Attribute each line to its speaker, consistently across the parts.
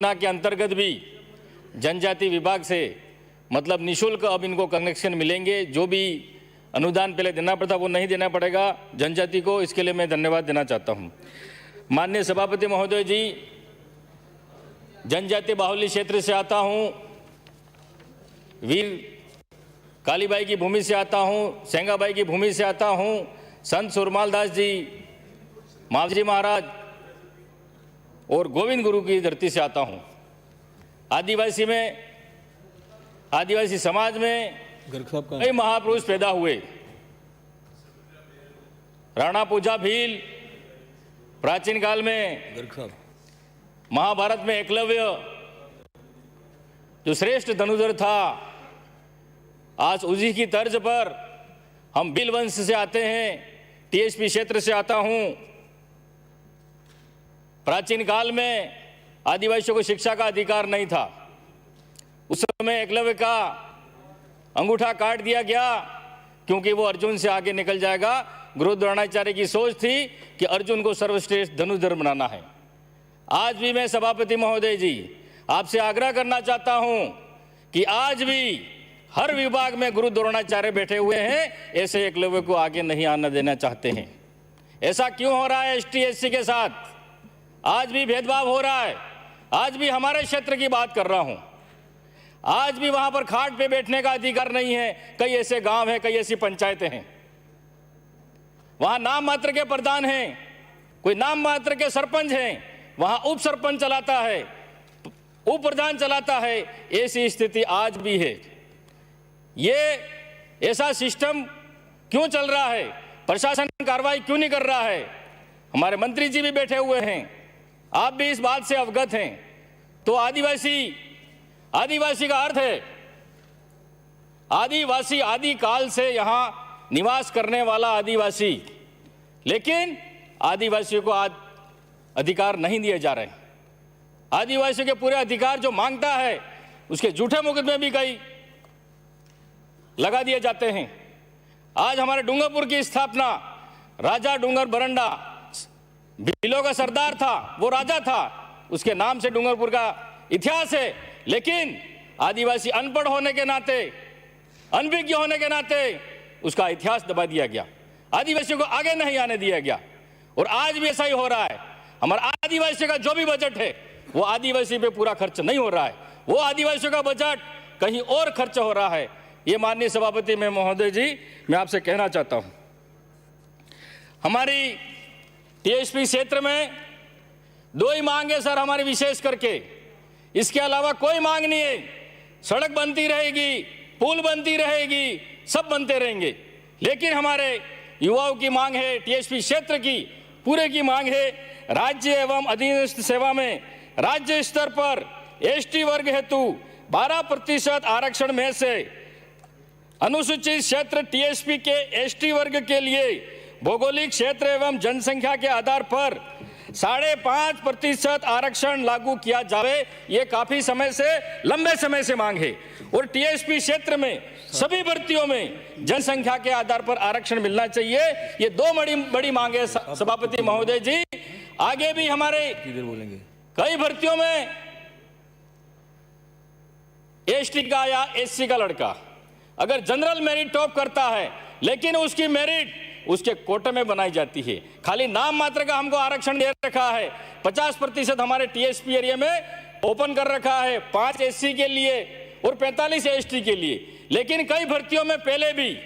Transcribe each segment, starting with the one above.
Speaker 1: योजना के अंतर्गत भी जनजाति विभाग से मतलब निःशुल्क अब इनको कनेक्शन मिलेंगे। जो भी अनुदान पहले देना पड़ता वो नहीं देना पड़ेगा जनजाति को। इसके लिए मैं धन्यवाद देना चाहता हूँ। माननीय सभापति महोदय जी, जनजाति बाहुल्य क्षेत्र से आता हूँ, वीर कालीबाई की भूमि से आता हूँ, सेंगाबाई की भूमि से आता हूँ, संत सुरमाल दास जी, मावजी महाराज और गोविंद गुरु की धरती से आता हूँ। आदिवासी समाज में कई महापुरुष पैदा हुए। राणा पूजा भील, प्राचीन काल में महाभारत में एकलव्य जो श्रेष्ठ धनुर्धर था, आज उसी की तर्ज पर हम भील वंश से आते हैं। टीएसपी क्षेत्र से आता हूं। प्राचीन काल में आदिवासियों को शिक्षा का अधिकार नहीं था। उस समय एकलव्य का अंगूठा काट दिया गया क्योंकि वो अर्जुन से आगे निकल जाएगा। गुरु द्रोणाचार्य की सोच थी कि अर्जुन को सर्वश्रेष्ठ धनुर्धर बनाना है। आज भी मैं सभापति महोदय जी आपसे आग्रह करना चाहता हूं कि आज भी हर विभाग में गुरु द्रोणाचार्य बैठे हुए हैं, ऐसे एकलव्य को आगे नहीं आना देना चाहते हैं। ऐसा क्यों हो रहा है एसटी एससी के साथ? आज भी भेदभाव हो रहा है। आज भी हमारे क्षेत्र की बात कर रहा हूं, आज भी वहां पर खाट पे बैठने का अधिकार नहीं है। कई ऐसे गांव हैं, कई ऐसी पंचायतें हैं, वहां नाम मात्र के प्रधान हैं, कोई नाम मात्र के सरपंच हैं, वहां उप सरपंच चलाता है, उप प्रधान चलाता है। ऐसी स्थिति आज भी है। ये ऐसा सिस्टम क्यों चल रहा है? प्रशासन कार्रवाई क्यों नहीं कर रहा है? हमारे मंत्री जी भी बैठे हुए हैं, आप भी इस बात से अवगत हैं। तो आदिवासी का अर्थ है आदिवासी, आदि काल से यहां निवास करने वाला आदिवासी। लेकिन आदिवासियों को आज अधिकार नहीं दिए जा रहे। आदिवासियों के पूरे अधिकार जो मांगता है उसके झूठे मुकदमे भी कई लगा दिए जाते हैं। आज हमारे डूंगरपुर की स्थापना राजा डूंगर बरंडा, भीलों का सरदार था, वो राजा था, उसके नाम से डूंगरपुर का इतिहास है। लेकिन आदिवासी अनपढ़ होने के नाते, अनभिज्ञ होने के नाते उसका इतिहास दबा दिया गया, आदिवासियों को आगे नहीं आने दिया गया। और आज भी ऐसा ही हो रहा है। हमारा आदिवासी का जो भी बजट है वो आदिवासी पे पूरा खर्च नहीं हो रहा है, वो आदिवासियों का बजट कहीं और खर्च हो रहा है। ये माननीय सभापति में महोदय जी मैं आपसे कहना चाहता हूं। हमारी टीएसपी क्षेत्र में दो ही मांग है सर हमारी, विशेष करके इसके अलावा कोई मांग नहीं है। सड़क बनती रहेगी, पुल बनती रहेगी, सब बनते रहेंगे, लेकिन हमारे युवाओं की मांग है, टीएसपी क्षेत्र की पूरे की मांग है, राज्य एवं अधीनस्थ सेवा में राज्य स्तर पर एसटी वर्ग हेतु 12% आरक्षण में से अनुसूचित क्षेत्र टीएसपी के एसटी वर्ग के लिए भौगोलिक क्षेत्र एवं जनसंख्या के आधार पर 5.5% आरक्षण लागू किया जाए। ये काफी समय से, लंबे समय से मांग है। और टीएसपी क्षेत्र में सभी भर्तियों में जनसंख्या के आधार पर आरक्षण मिलना चाहिए। ये दो बड़ी मांग है सभापति महोदय जी। आगे भी हमारे कई भर्तियों में एसटी का या एससी का लड़का अगर जनरल मेरिट टॉप करता है, लेकिन उसकी मेरिट उसके कोटे में बनाई जाती है। खाली नाम मात्र का हमको आरक्षण दे रखा है। 50% हमारे टीएसपी एरिया में ओपन कर रखा है, 5 एससी के लिए और 45 एसटी के लिए। लेकिन कई भर्तियों में पहले भी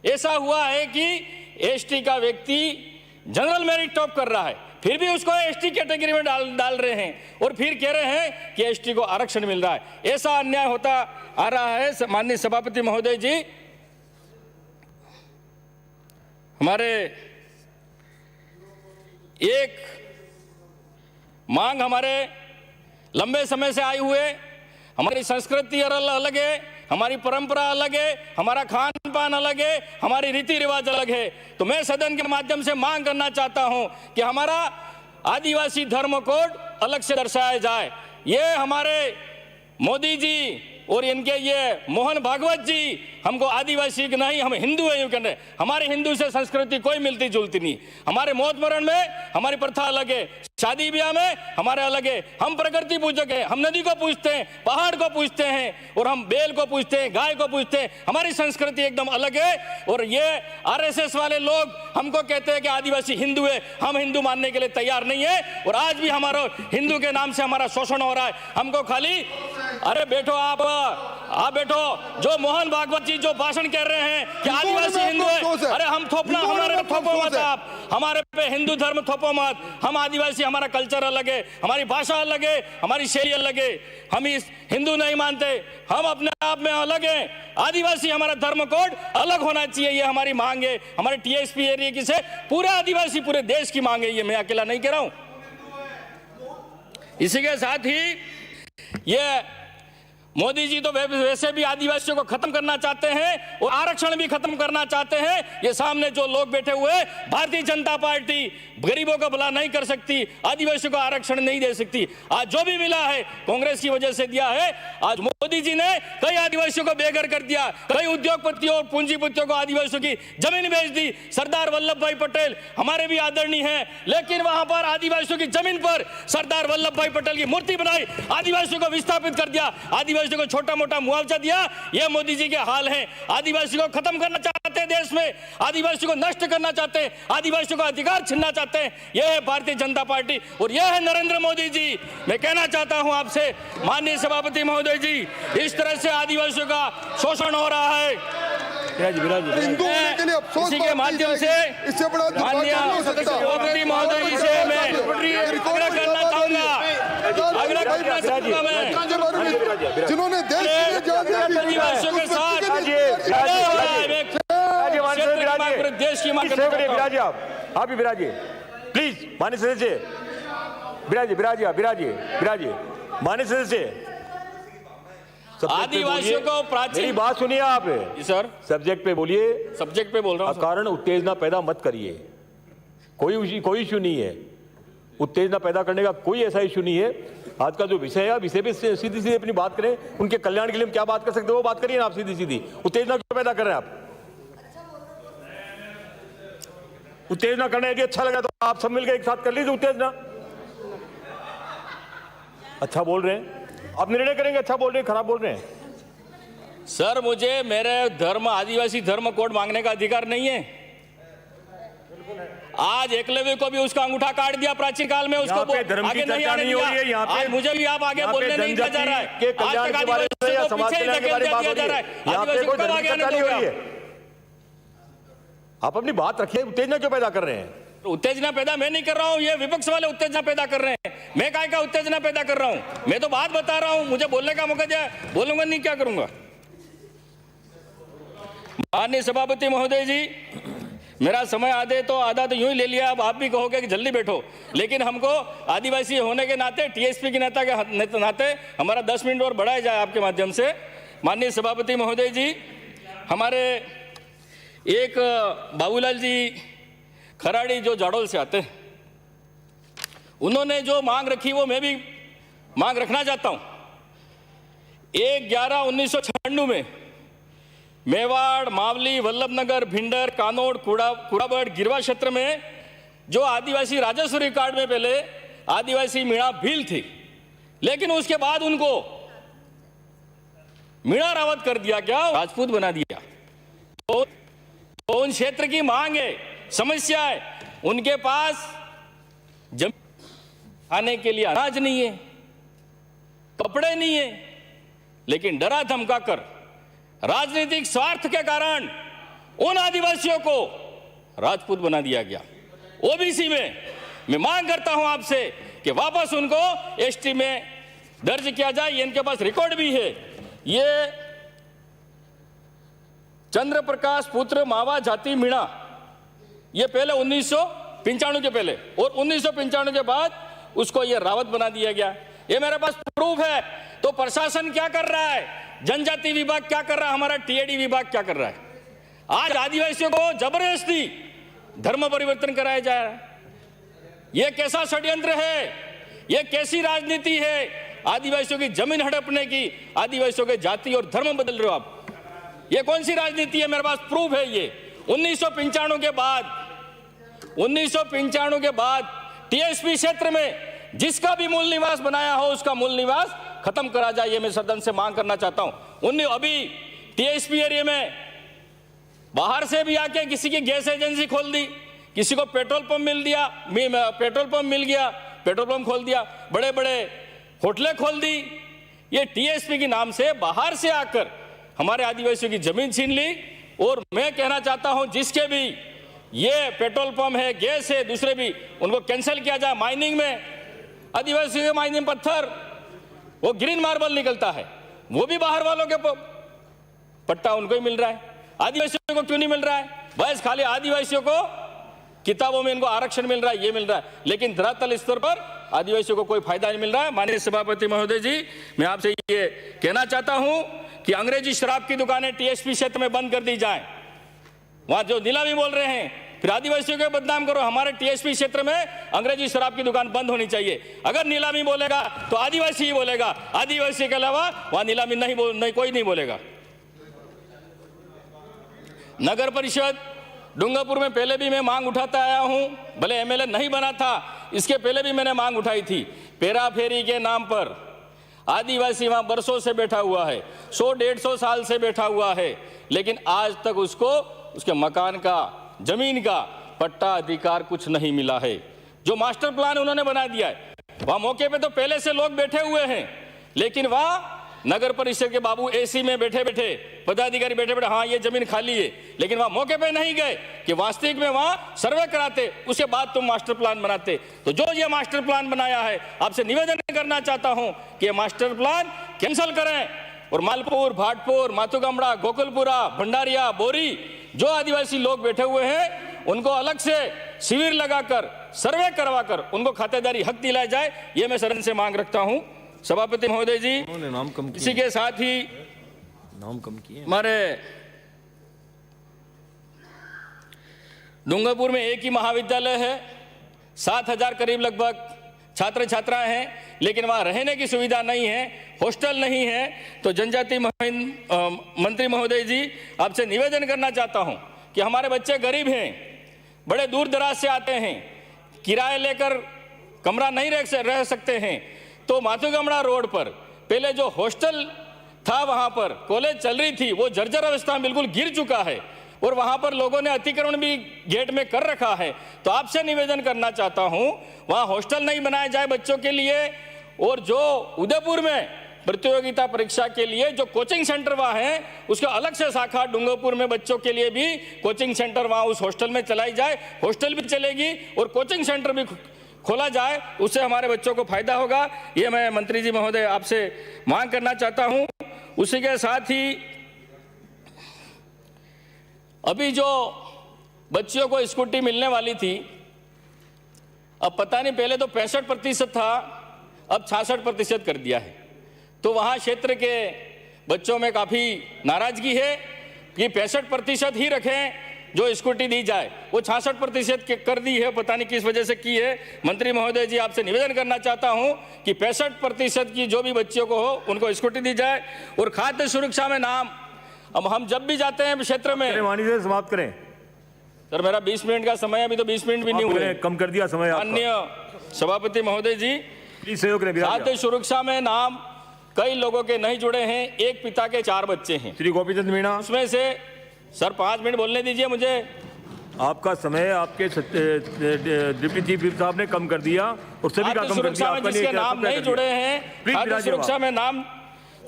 Speaker 1: ऐसा हुआ है कि एसटी का व्यक्ति जनरल मेरिट टॉप कर रहा है, फिर भी उसको एसटी कैटेगरी में डाल रहे हैं और फिर कह रहे हैं कि एसटी को आरक्षण मिल रहा है। ऐसा अन्याय होता आ रहा है। माननीय सभापति महोदय जी, हमारे एक मांग हमारे लंबे समय से आई हुए, हमारी संस्कृति अलग है, हमारी परंपरा अलग है, हमारा खान पान अलग है, हमारी रीति रिवाज अलग है। तो मैं सदन के माध्यम से मांग करना चाहता हूं कि हमारा आदिवासी धर्म कोड अलग से दर्शाया जाए। ये हमारे मोदी जी और इनके ये मोहन भागवत जी हमको आदिवासी की नहीं, हम हिंदू है यूं कहने। हमारे हिंदू से संस्कृति कोई मिलती जुलती नहीं। हमारे मौत मरण में हमारी प्रथा अलग है, शादी ब्याह में हमारे अलग है। हम प्रकृति पूजक हैं, हम नदी को पूजते हैं, पहाड़ को पूजते हैं, और हम बैल को पूजते हैं, गाय को पूजते हैं। हमारी संस्कृति एकदम अलग है। और ये आरएसएस वाले लोग हमको कहते हैं कि आदिवासी हिंदू है, हम हिंदू मानने के लिए तैयार नहीं है। और आज भी हमारा हिंदू के नाम से हमारा शोषण हो रहा है। हमको खाली, अरे बैठो आप बैठो। जो मोहन भागवत जी जो भाषण कह रहे हैं कि आदिवासी हिंदू है, अरे हम थोपना, हमारे पे थोपो मत आप, हमारे पे हिंदू धर्म थोपो मत। हम आदिवासी, हमारा कल्चर अलग है, हमारी भाषा अलग है, हमारी शैली अलग है। हम इस हिंदू नहीं मानते, हम अपने आप में अलग हैं। आदिवासी हमारा धर्म कोड अलग होना चाहिए, ये हमारी मांग है। हमारे टीएसपी एरिया की से पूरे आदिवासी, पूरे देश की मांग है, ये मैं अकेला नहीं कह रहा हूं। इसी के साथ ही ये मोदी जी तो वैसे भी आदिवासियों को खत्म करना चाहते हैं और आरक्षण भी खत्म करना चाहते हैं। ये सामने जो लोग बैठे हुए, भारतीय जनता पार्टी गरीबों का भला नहीं कर सकती, आदिवासियों को आरक्षण नहीं दे सकती। आज जो भी मिला है कांग्रेस की वजह से दिया है। आज मोदी जी ने कई आदिवासियों को बेघर कर दिया, कई उद्योगपतियों और पूंजीपतियों को आदिवासियों की जमीन बेच दी। सरदार वल्लभ भाई पटेल हमारे भी आदरणीय हैं, लेकिन वहां पर आदिवासियों की जमीन पर सरदार वल्लभ भाई पटेल की मूर्ति बनाई, आदिवासियों को विस्थापित कर दिया, आदिवासियों को छोटा मोटा मुआवजा दिया। ये मोदी जी के हाल हैं। आदिवासी को खत्म करना चाहते हैं देश में, आदिवासी को नष्ट करना चाहते हैं, आदिवासियों का अधिकार छीनना चाहते हैं। यह है भारतीय जनता पार्टी और यह है नरेंद्र मोदी जी। मैं कहना चाहता हूं आपसे माननीय सभापति महोदय जी, इस तरह से आदिवासियों का शोषण हो रहा है। इसी के माध्यम से माननीय सभापति महोदय जी से मैं आग्रह करना चाहूंगा,
Speaker 2: जिन्होंने देश के लिए जान दी,
Speaker 1: आदिवासियों के साथ देश की मांग
Speaker 3: विराजिए, आप भी विराजिए प्लीज। माननीय सदस्य विराजिए माननीय सदस्य।
Speaker 1: आदिवासियों को प्राचीन,
Speaker 3: मेरी बात सुनिए आप
Speaker 1: सर,
Speaker 3: सब्जेक्ट पे बोलिए।
Speaker 1: सब्जेक्ट पे बोल रहा हूं।
Speaker 3: कारण उत्तेजना पैदा मत करिए, कोई इशू नहीं है, उत्तेजना पैदा करने का कोई ऐसा इशू नहीं है। आज का जो विषय है, विषय पे सीधी सीधी अपनी बात करें, उनके कल्याण के लिए हम क्या बात कर सकते हैं वो बात करिए ना आप सीधी सीधी। उत्तेजना क्यों पैदा कर रहे हैं आप? उत्तेजना करना यदि अच्छा लगा तो आप सब मिलकर एक साथ कर लीजिए उत्तेजना। अच्छा बोल रहे हैं आप, निर्णय करेंगे, अच्छा बोल रहे हैं, खराब बोल रहे हैं।
Speaker 1: सर मुझे मेरे धर्म, आदिवासी धर्म कोड मांगने का अधिकार नहीं है। आज एकलव्य को भी उसका अंगूठा काट दिया प्राचीन काल में, उसको आगे नहीं आने दिया। आज मुझे भी आप आगे बोलने नहीं दिया जा रहा है। आज तक आदिवासियों को पीछे ही धकेल दिया जा रहा है। आदिवासियों को कब आगे आने दोगे?
Speaker 3: आप अपनी बात रखिए, उत्तेजना क्यों पैदा कर रहे हैं?
Speaker 1: उत्तेजना पैदा मैं नहीं कर रहा हूं, ये विपक्ष वाले उत्तेजना पैदा कर रहे हैं। मैं काय का उत्तेजना पैदा कर रहा हूं? मैं तो बात बता रहा हूं, मुझे बोलने का मौका दिया, बोलूंगा नहीं, क्या करूंगा। माननीय सभापति महोदय जी, मेरा समय आधा तो यूं ही ले लिया। अब आप भी कहोगे कि जल्दी बैठो, लेकिन हमको आदिवासी होने के नाते, टीएसपी के नेता के नाते हमारा 10 मिनट और बढ़ाया जाए आपके माध्यम से। माननीय सभापति महोदय जी, हमारे एक बाबूलाल जी खराड़ी जो जाडोल से आते हैं, उन्होंने जो मांग रखी वो मैं भी मांग रखना चाहता हूं। 1/11/1996 में मेवाड़, मावली, वल्लभनगर, भिंडर, कानोड़, कुड़ाबड़, गिरवा क्षेत्र में जो आदिवासी राजस्व रिकॉर्ड में पहले आदिवासी मीणा भील थी, लेकिन उसके बाद उनको मीणा रावत कर दिया, क्या राजपूत बना दिया। तो उन क्षेत्र की मांग है, समस्या है, उनके पास जमीन खाने के लिए अनाज नहीं है, कपड़े नहीं है, लेकिन डरा धमका कर राजनीतिक स्वार्थ के कारण उन आदिवासियों को राजपूत बना दिया गया। ओबीसी में मैं मांग करता हूं आपसे कि वापस उनको एसटी में दर्ज किया जाए। इनके पास रिकॉर्ड भी है। ये चंद्र प्रकाश पुत्र मावा जाति मीणा, ये पहले 1995 के पहले, और 1995 के बाद उसको ये रावत बना दिया गया। ये मेरे पास प्रूफ है। तो प्रशासन क्या कर रहा है, जनजाति विभाग क्या कर रहा है, हमारा टीएडी विभाग क्या कर रहा है? आज आदिवासियों को जबरदस्ती धर्म परिवर्तन कराया जा रहा है। यह कैसा षड्यंत्र है, यह कैसी राजनीति है? आदिवासियों की जमीन हड़पने की, आदिवासियों के जाति और धर्म बदल रहे हो आप। ये कौन सी राजनीति है? मेरे पास प्रूफ है। ये 1995 के बाद टीएसपी क्षेत्र में जिसका भी मूल निवास बनाया हो उसका मूल निवास खत्म करा जाए, ये मैं सदन से मांग करना चाहता हूं। अभी टीएसपी एरिया में बाहर से भी आके किसी की गैस एजेंसी खोल दी, किसी को पेट्रोल पंप मिल गया, पेट्रोल पंप खोल दिया, बड़े बड़े होटलें खोल दी। ये टीएसपी के नाम से बाहर से आकर हमारे आदिवासियों की जमीन छीन ली। और मैं कहना चाहता हूं जिसके भी ये पेट्रोल पंप है, गैस है, दूसरे भी, उनको कैंसिल किया जाए। माइनिंग में आदिवासियों के माइनिंग पत्थर, वो ग्रीन मार्बल निकलता है, वो भी बाहर वालों के पट्टा उनको ही मिल रहा है, आदिवासियों को क्यों नहीं मिल रहा है? बस खाली आदिवासियों को किताबों में इनको आरक्षण मिल रहा है, ये मिल रहा है, लेकिन धरातल स्तर पर आदिवासियों को कोई फायदा नहीं मिल रहा है। माननीय सभापति महोदय जी, मैं आपसे ये कहना चाहता हूं कि अंग्रेजी शराब की दुकानें टीएसपी क्षेत्र में बंद कर दी जाए। वहां जो नीलामी बोल रहे हैं, फिर आदिवासियों को बदनाम करो। हमारे टीएसपी क्षेत्र में अंग्रेजी शराब की दुकान बंद होनी चाहिए। अगर नीलामी बोलेगा तो आदिवासी ही बोलेगा, आदिवासी के अलावा वहां नीलामी नहीं कोई नहीं बोलेगा। नगर परिषद डूंगरपुर में पहले भी मैं मांग उठाता आया हूं, भले एमएलए नहीं बना था, इसके पहले भी मैंने मांग उठाई थी। पेरा फेरी के नाम पर आदिवासी वहां बरसों से बैठा हुआ है, 100-150 साल से बैठा हुआ है, लेकिन आज तक उसको उसके मकान का, जमीन का पट्टा अधिकार कुछ नहीं मिला है। जो मास्टर प्लान उन्होंने बना दिया है, वहां मौके पे तो पहले से लोग बैठे हुए हैं, लेकिन वहां नगर परिषद के बाबू एसी में बैठे बैठे, पदाधिकारी बैठे बैठे, हाँ ये जमीन खाली है, लेकिन वहां मौके पे नहीं गए कि वास्तविक में वहां सर्वे कराते, उसके बाद तुम मास्टर प्लान बनाते। तो जो ये मास्टर प्लान बनाया है, आपसे निवेदन करना चाहता हूं कि मास्टर प्लान कैंसिल करें और मालपुर, भाटपुर, माथुगमड़ा, गोकुलपुरा, भंडारिया, बोरी, जो आदिवासी लोग बैठे हुए हैं उनको अलग से शिविर लगाकर, सर्वे करवाकर उनको खातेदारी हक दिलाया जाए। ये मैं सदन से मांग रखता हूं। सभापति महोदय जी,
Speaker 3: नाम कम
Speaker 1: इसी के साथ ही
Speaker 3: नाम कम किए।
Speaker 1: हमारे डूंगरपुर में एक ही महाविद्यालय है, 7000 करीब लगभग छात्र छात्राएं हैं, लेकिन वहां रहने की सुविधा नहीं है, हॉस्टल नहीं है। तो जनजाति मंत्री महोदय जी, आपसे निवेदन करना चाहता हूं कि हमारे बच्चे गरीब हैं, बड़े दूर दराज से आते हैं, किराए लेकर कमरा नहीं रह सकते हैं। तो माथुगमड़ा रोड पर पहले जो हॉस्टल था, वहां पर कॉलेज चल रही थी, वो जर्जर अवस्था में बिल्कुल गिर चुका है और वहां पर लोगों ने अतिक्रमण भी गेट में कर रखा है। तो आपसे निवेदन करना चाहता हूं, वहां हॉस्टल नहीं बनाया जाए बच्चों के लिए। और जो उदयपुर में प्रतियोगिता परीक्षा के लिए जो कोचिंग सेंटर वहां है, उसका अलग से शाखा डूंगरपुर में बच्चों के लिए भी कोचिंग सेंटर वहां उस हॉस्टल में चलाई जाए। हॉस्टल भी चलेगी और कोचिंग सेंटर भी खोला जाए, उससे हमारे बच्चों को फायदा होगा। ये मैं मंत्री जी महोदय आपसे मांग करना चाहता हूं। उसी के साथ ही अभी जो बच्चियों को स्कूटी मिलने वाली थी, अब पता नहीं, पहले तो 65% था, अब 66% कर दिया है। तो वहां क्षेत्र के बच्चों में काफी नाराजगी है कि 65% ही रखें जो स्कूटी दी जाए, वो 66% कर दी है, पता नहीं किस वजह से की है। मंत्री महोदय जी, आपसे निवेदन करना चाहता हूं कि 65% की जो भी बच्चियों को हो उनको स्कूटी दी जाए। और खाद्य सुरक्षा में नाम, अब हम जब भी जाते हैं क्षेत्र में,
Speaker 3: वाणी से समाप्त करें
Speaker 1: सर, मेरा 20 मिनट का समय, अभी तो 20 मिनट भी नहीं हुए,
Speaker 3: कम कर दिया समय।
Speaker 1: माननीय सभापति महोदय जी,
Speaker 3: प्लीज सहयोग करें।
Speaker 1: खाद्य सुरक्षा में नाम कई लोगों के नहीं जुड़े हैं, एक पिता के 4 बच्चे हैं।
Speaker 3: श्री गोपीचंद मीणा,
Speaker 1: उसमें से सर 5 मिनट बोलने दीजिए मुझे।
Speaker 3: आपका समय आपके डिप्टी चीफ व्हिप साहब ने कम कर दिया और सभी का कम कर दिया।
Speaker 1: आपका जिसके नाम नहीं जुड़े हैं, खाद्य सुरक्षा में नाम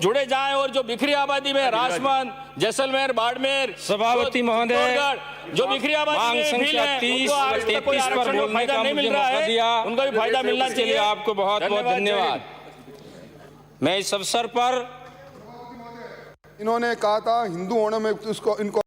Speaker 1: जुड़े जाएं। और जो बिखरी आबादी में राजमंद, जैसलमेर, बाड़मेर,
Speaker 4: सभापति महोदय,
Speaker 1: जो बिखरी आबादी में फील है, उनको आज तक कोई आरक्षण का फायदा नहीं मिल रहा है, उनको भी फायदा मिलना चाहिए।
Speaker 4: आपको बहुत बहुत धन्यवाद। मैं इस अवसर पर,
Speaker 2: इन्होंने कहा था हिंदू होने में उसको इनको